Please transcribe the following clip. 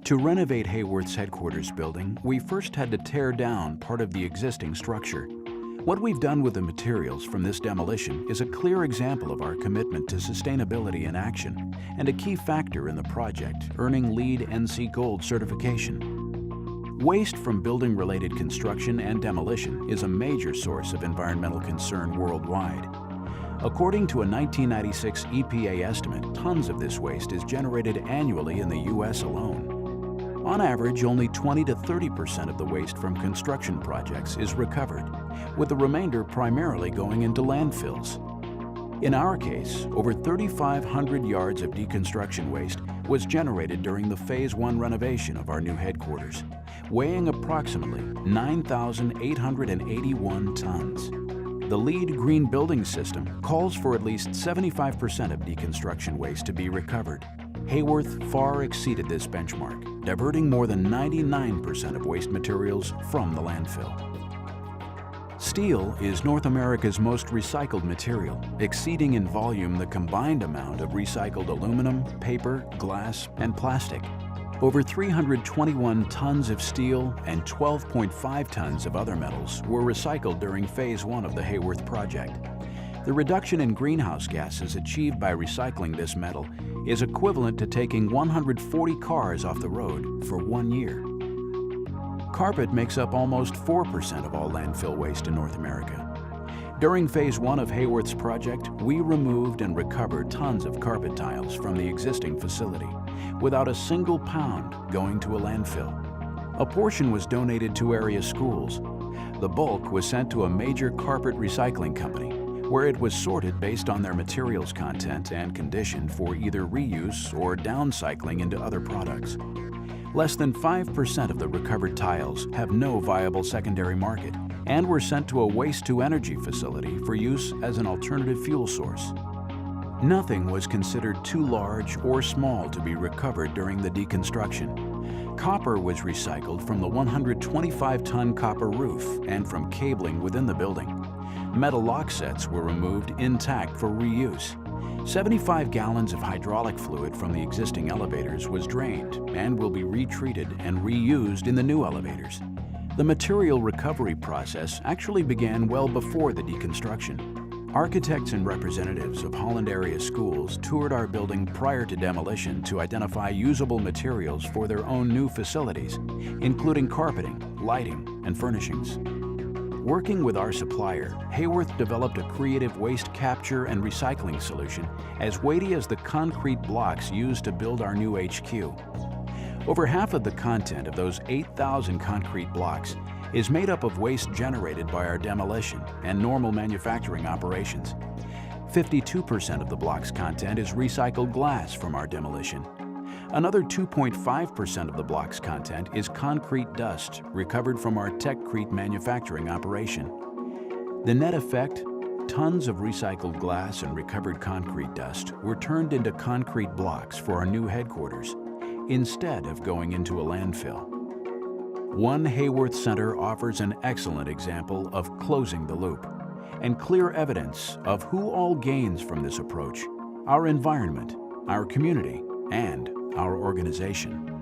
To renovate Haworth's headquarters building, we first had to tear down part of the existing structure. What we've done with the materials from this demolition is a clear example of our commitment to sustainability in action and a key factor in the project earning LEED NC Gold certification. Waste from building-related construction and demolition is a major source of environmental concern worldwide. According to a 1996 EPA estimate, tons of this waste is generated annually in the U.S. alone. On average, only 20 to 30% of the waste from construction projects is recovered, with the remainder primarily going into landfills. In our case, over 3,500 yards of deconstruction waste was generated during the Phase 1 renovation of our new headquarters, weighing approximately 9,881 tons. The LEED Green Building System calls for at least 75% of deconstruction waste to be recovered. Haworth far exceeded this benchmark, diverting more than 99% of waste materials from the landfill. Steel is North America's most recycled material, exceeding in volume the combined amount of recycled aluminum, paper, glass, and plastic. Over 321 tons of steel and 12.5 tons of other metals were recycled during Phase 1 of the Haworth project. The reduction in greenhouse gases achieved by recycling this metal is equivalent to taking 140 cars off the road for 1 year. Carpet makes up almost 4% of all landfill waste in North America. During Phase 1 of Haworth's project, we removed and recovered tons of carpet tiles from the existing facility, without a single pound going to a landfill. A portion was donated to area schools. The bulk was sent to a major carpet recycling company, where it was sorted based on their materials content and condition for either reuse or downcycling into other products. Less than 5% of the recovered tiles have no viable secondary market and were sent to a waste-to-energy facility for use as an alternative fuel source. Nothing was considered too large or small to be recovered during the deconstruction. Copper was recycled from the 125-ton copper roof and from cabling within the building. Metal lock sets were removed intact for reuse. 75 gallons of hydraulic fluid from the existing elevators was drained and will be retreated and reused in the new elevators. The material recovery process actually began well before the deconstruction. Architects and representatives of Holland area schools toured our building prior to demolition to identify usable materials for their own new facilities, including carpeting, lighting, and furnishings. Working with our supplier, Haworth developed a creative waste capture and recycling solution as weighty as the concrete blocks used to build our new HQ. Over half of the content of those 8,000 concrete blocks is made up of waste generated by our demolition and normal manufacturing operations. 52% of the block's content is recycled glass from our demolition. Another 2.5% of the block's content is concrete dust recovered from our Techcrete manufacturing operation. The net effect? Tons of recycled glass and recovered concrete dust were turned into concrete blocks for our new headquarters, instead of going into a landfill. One Haworth Center offers an excellent example of closing the loop and clear evidence of who all gains from this approach: our environment, our community, and our organization.